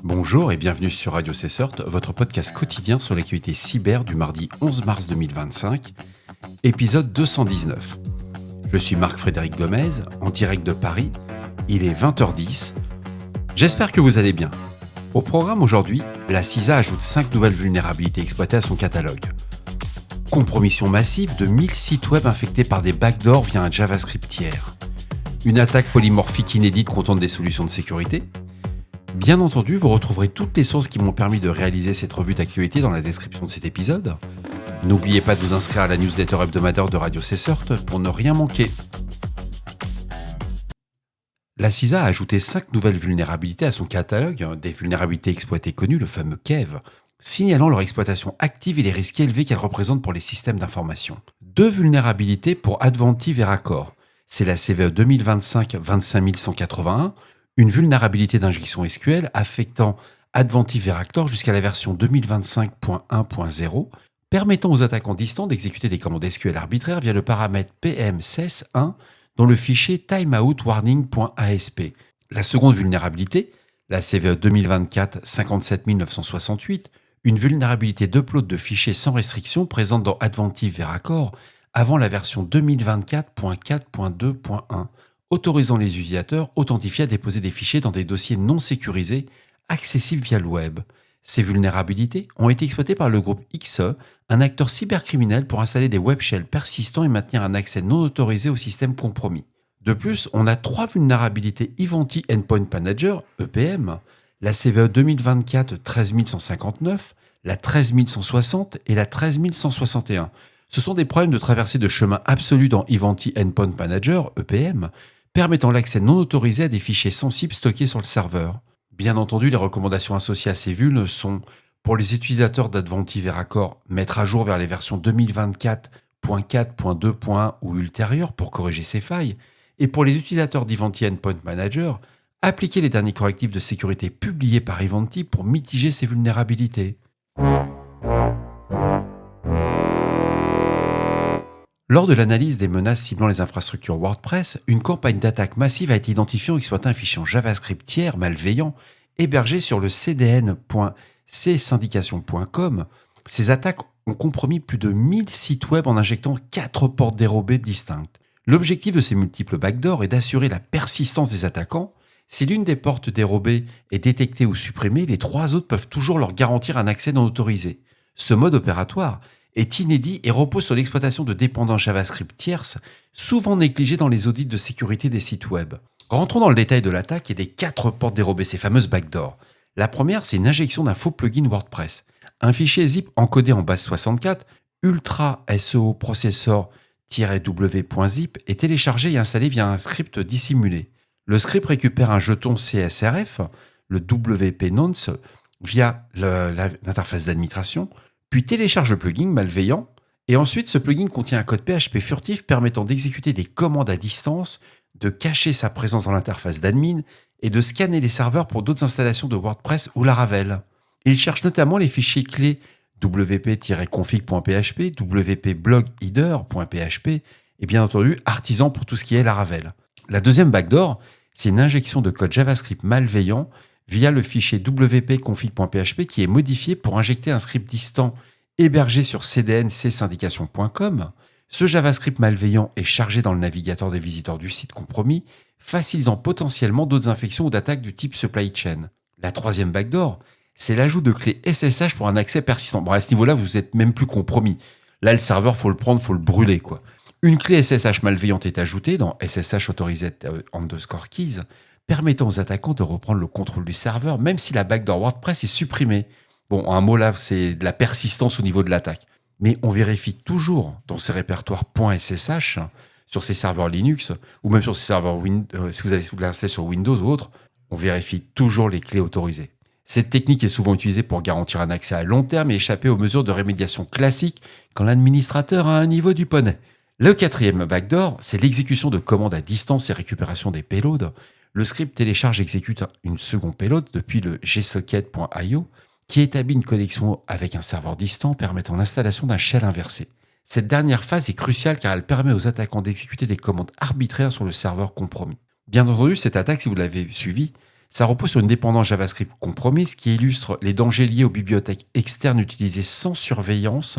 Bonjour et bienvenue sur Radio Cessort, votre podcast quotidien sur l'actualité cyber du mardi 11 mars 2025, épisode 219. Je suis Marc-Frédéric Gomez, en direct de Paris. Il est 20h10. J'espère que vous allez bien. Au programme aujourd'hui, la CISA ajoute 5 nouvelles vulnérabilités exploitées à son catalogue. Compromission massive de 1000 sites web infectés par des backdoors via un JavaScript tiers. Une attaque polymorphique inédite contente des solutions de sécurité. Bien entendu, vous retrouverez toutes les sources qui m'ont permis de réaliser cette revue d'actualité dans la description de cet épisode. N'oubliez pas de vous inscrire à la newsletter hebdomadaire de Radio Cessort pour ne rien manquer. La CISA a ajouté 5 nouvelles vulnérabilités à son catalogue, des vulnérabilités exploitées connues, le fameux KEV, signalant leur exploitation active et les risques élevés qu'elles représentent pour les systèmes d'information. 2 vulnérabilités pour Adventi Veracor. C'est la CVE 2025-25181, une vulnérabilité d'injection SQL affectant Adventi Veracor jusqu'à la version 2025.1.0, permettant aux attaquants distants d'exécuter des commandes SQL arbitraires via le paramètre PM16.1 dans le fichier timeoutwarning.asp. La seconde vulnérabilité, la CVE 2024-57968, une vulnérabilité d'upload de fichiers sans restriction présente dans Adventi Veracor avant la version 2024.4.2.1, autorisant les utilisateurs authentifiés à déposer des fichiers dans des dossiers non sécurisés accessibles via le web. Ces vulnérabilités ont été exploitées par le groupe XE, un acteur cybercriminel pour installer des web shells persistants et maintenir un accès non autorisé au système compromis. De plus, on a 3 vulnérabilités Ivanti Endpoint Manager, EPM, la CVE 2024-13159, la 13160 et la 13161. Ce sont des problèmes de traversée de chemin absolu dans Ivanti Endpoint Manager, EPM, permettant l'accès non autorisé à des fichiers sensibles stockés sur le serveur. Bien entendu, les recommandations associées à ces vulnes sont, pour les utilisateurs d'Adventi Veracor, mettre à jour vers les versions 2024.4.2.1 ou ultérieures pour corriger ces failles, et pour les utilisateurs d'Ivanti Endpoint Manager, appliquer les derniers correctifs de sécurité publiés par Ivanti pour mitiger ces vulnérabilités. Lors de l'analyse des menaces ciblant les infrastructures WordPress, une campagne d'attaque massive a été identifiée en exploitant un fichier en JavaScript tiers malveillant hébergé sur le cdn.csyndication.com. Ces attaques ont compromis plus de 1000 sites web en injectant 4 portes dérobées distinctes. L'objectif de ces multiples backdoors est d'assurer la persistance des attaquants. Si l'une des portes dérobées est détectée ou supprimée, les 3 autres peuvent toujours leur garantir un accès non autorisé. Ce mode opératoire est inédit et repose sur l'exploitation de dépendances JavaScript tierces, souvent négligées dans les audits de sécurité des sites web. Rentrons dans le détail de l'attaque et des 4 portes dérobées, ces fameuses backdoors. La première, c'est une injection d'un faux plugin WordPress. Un fichier zip encodé en base 64, ultra SEO processor-w.zip, est téléchargé et installé via un script dissimulé. Le script récupère un jeton CSRF, le WP Nonce, via l'interface d'administration, puis télécharge le plugin malveillant, et ensuite ce plugin contient un code PHP furtif permettant d'exécuter des commandes à distance, de cacher sa présence dans l'interface d'admin et de scanner les serveurs pour d'autres installations de WordPress ou Laravel. Il cherche notamment les fichiers clés wp-config.php, wp-blogheader.php et bien entendu artisan pour tout ce qui est Laravel. La deuxième backdoor, c'est une injection de code JavaScript malveillant via le fichier wp-config.php qui est modifié pour injecter un script distant hébergé sur cdn.csyndication.com. Ce JavaScript malveillant est chargé dans le navigateur des visiteurs du site compromis, facilitant potentiellement d'autres infections ou d'attaques du type supply chain. La troisième backdoor, c'est l'ajout de clés SSH pour un accès persistant. Bon, à ce niveau-là, vous n'êtes même plus compromis. Là, le serveur, faut le prendre, faut le brûler, quoi. Une clé SSH malveillante est ajoutée dans SSH Authorized _ keys, permettant aux attaquants de reprendre le contrôle du serveur, même si la backdoor WordPress est supprimée. Bon, un mot là, c'est de la persistance au niveau de l'attaque. Mais on vérifie toujours dans ces répertoires .ssh, sur ces serveurs Linux, ou même sur ces serveurs Windows, si vous avez l'installé sur Windows ou autre, on vérifie toujours les clés autorisées. Cette technique est souvent utilisée pour garantir un accès à long terme et échapper aux mesures de rémédiation classiques quand l'administrateur a un niveau du poney. Le quatrième backdoor, c'est l'exécution de commandes à distance et récupération des payloads. Le script télécharge et exécute une seconde payload depuis le gsocket.io qui établit une connexion avec un serveur distant permettant l'installation d'un shell inversé. Cette dernière phase est cruciale car elle permet aux attaquants d'exécuter des commandes arbitraires sur le serveur compromis. Bien entendu, cette attaque, si vous l'avez suivie, Ça repose sur une dépendance JavaScript compromise qui illustre les dangers liés aux bibliothèques externes utilisées sans surveillance,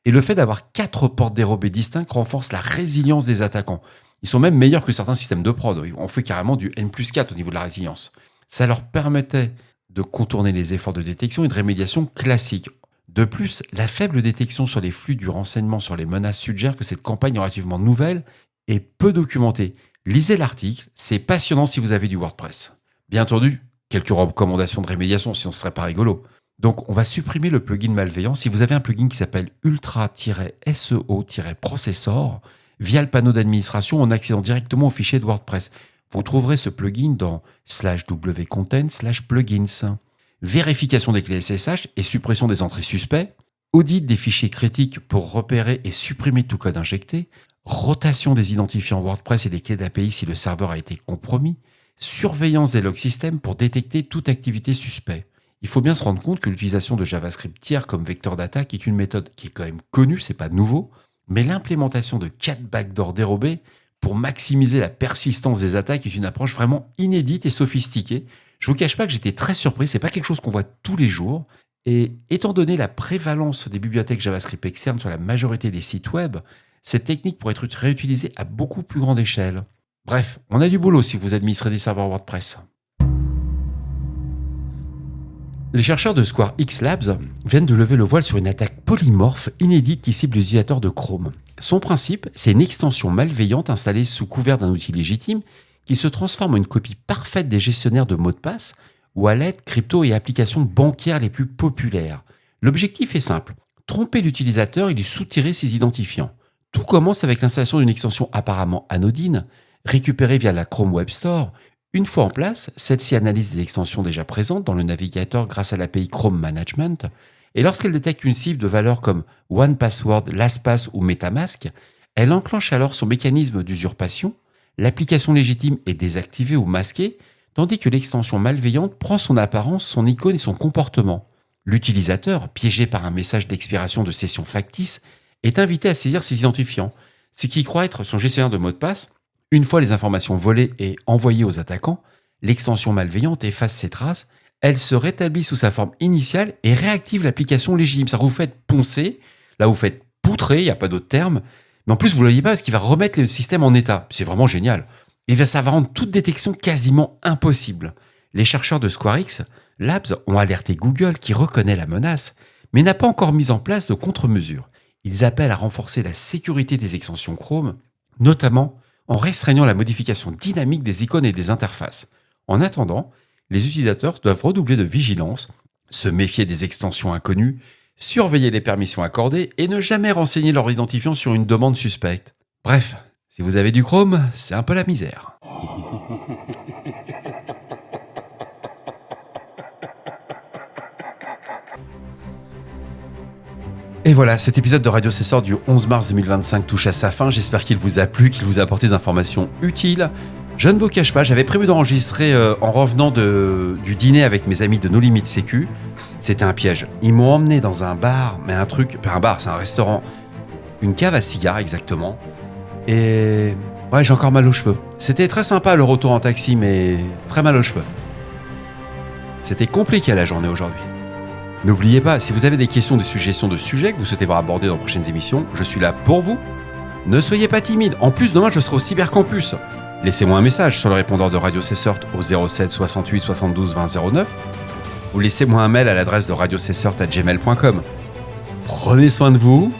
et le fait d'avoir 4 portes dérobées distinctes renforce la résilience des attaquants. Ils sont même meilleurs que certains systèmes de prod. On fait carrément du N+4 au niveau de la résilience. Ça leur permettait de contourner les efforts de détection et de rémédiation classiques. De plus, la faible détection sur les flux du renseignement sur les menaces suggère que cette campagne est relativement nouvelle et peu documentée. Lisez l'article, c'est passionnant si vous avez du WordPress. Bien entendu, quelques recommandations de rémédiation, sinon ce serait pas rigolo. Donc, on va supprimer le plugin malveillant. Si vous avez un plugin qui s'appelle Ultra-SEO-Processor, via le panneau d'administration, en accédant directement au fichier de WordPress. Vous trouverez ce plugin dans /wcontent/plugins. Vérification des clés SSH et suppression des entrées suspects. Audit des fichiers critiques pour repérer et supprimer tout code injecté. Rotation des identifiants WordPress et des clés d'API si le serveur a été compromis. Surveillance des log systems pour détecter toute activité suspecte. Il faut bien se rendre compte que l'utilisation de JavaScript tiers comme vecteur d'attaque est une méthode qui est quand même connue, c'est pas nouveau, mais l'implémentation de 4 backdoors dérobés pour maximiser la persistance des attaques est une approche vraiment inédite et sophistiquée. Je vous cache pas que j'étais très surpris, c'est pas quelque chose qu'on voit tous les jours, et étant donné la prévalence des bibliothèques JavaScript externes sur la majorité des sites web, cette technique pourrait être réutilisée à beaucoup plus grande échelle. Bref, on a du boulot si vous administrez des serveurs WordPress. Les chercheurs de Square X Labs viennent de lever le voile sur une attaque polymorphe inédite qui cible les utilisateurs de Chrome. Son principe, c'est une extension malveillante installée sous couvert d'un outil légitime qui se transforme en une copie parfaite des gestionnaires de mots de passe, wallets, crypto et applications bancaires les plus populaires. L'objectif est simple, tromper l'utilisateur et lui soutirer ses identifiants. Tout commence avec l'installation d'une extension apparemment anodine, récupérée via la Chrome Web Store. Une fois en place, celle-ci analyse les extensions déjà présentes dans le navigateur grâce à l'API Chrome Management, et lorsqu'elle détecte une cible de valeurs comme OnePassword, LastPass ou MetaMask, elle enclenche alors son mécanisme d'usurpation. L'application légitime est désactivée ou masquée, tandis que l'extension malveillante prend son apparence, son icône et son comportement. L'utilisateur, piégé par un message d'expiration de session factice, est invité à saisir ses identifiants, ce qui croit être son gestionnaire de mots de passe. Une fois les informations volées et envoyées aux attaquants, l'extension malveillante efface ses traces, elle se rétablit sous sa forme initiale et réactive l'application légitime. Ça vous faites poncer, là vous faites poutrer, il n'y a pas d'autre terme, mais en plus vous ne le voyez pas parce qu'il va remettre le système en état. C'est vraiment génial. Et ça va rendre toute détection quasiment impossible. Les chercheurs de SquareX Labs ont alerté Google qui reconnaît la menace, mais n'a pas encore mis en place de contre-mesures. Ils appellent à renforcer la sécurité des extensions Chrome, notamment en restreignant la modification dynamique des icônes et des interfaces. En attendant, les utilisateurs doivent redoubler de vigilance, se méfier des extensions inconnues, surveiller les permissions accordées et ne jamais renseigner leur identifiant sur une demande suspecte. Bref, si vous avez du Chrome, c'est un peu la misère. Et voilà, cet épisode de Radio Cessor du 11 mars 2025 touche à sa fin. J'espère qu'il vous a plu, qu'il vous a apporté des informations utiles. Je ne vous cache pas, j'avais prévu d'enregistrer en revenant du dîner avec mes amis de No Limit Sécu. C'était un piège. Ils m'ont emmené dans un bar, mais un bar, c'est un restaurant, une cave à cigares exactement. Et ouais, j'ai encore mal aux cheveux. C'était très sympa le retour en taxi, mais très mal aux cheveux. C'était compliqué la journée aujourd'hui. N'oubliez pas, si vous avez des questions, des suggestions de sujets que vous souhaitez voir abordés dans de prochaines émissions, je suis là pour vous. Ne soyez pas timide. En plus, demain, je serai au Cybercampus. Laissez-moi un message sur le répondeur de Radio Cessort au 07 68 72 20 09 ou laissez-moi un mail à l'adresse de radiocessort@gmail.com. Prenez soin de vous.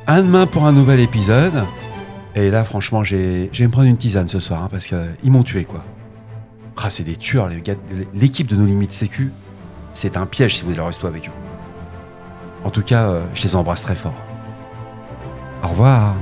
À demain pour un nouvel épisode. Et là, franchement, je vais me prendre une tisane ce soir parce qu'ils m'ont tué, quoi. Ah, c'est des tueurs, les gars. L'équipe de No Limit Sécu. C'est un piège si vous voulez le resto avec eux. En tout cas, je les embrasse très fort. Au revoir.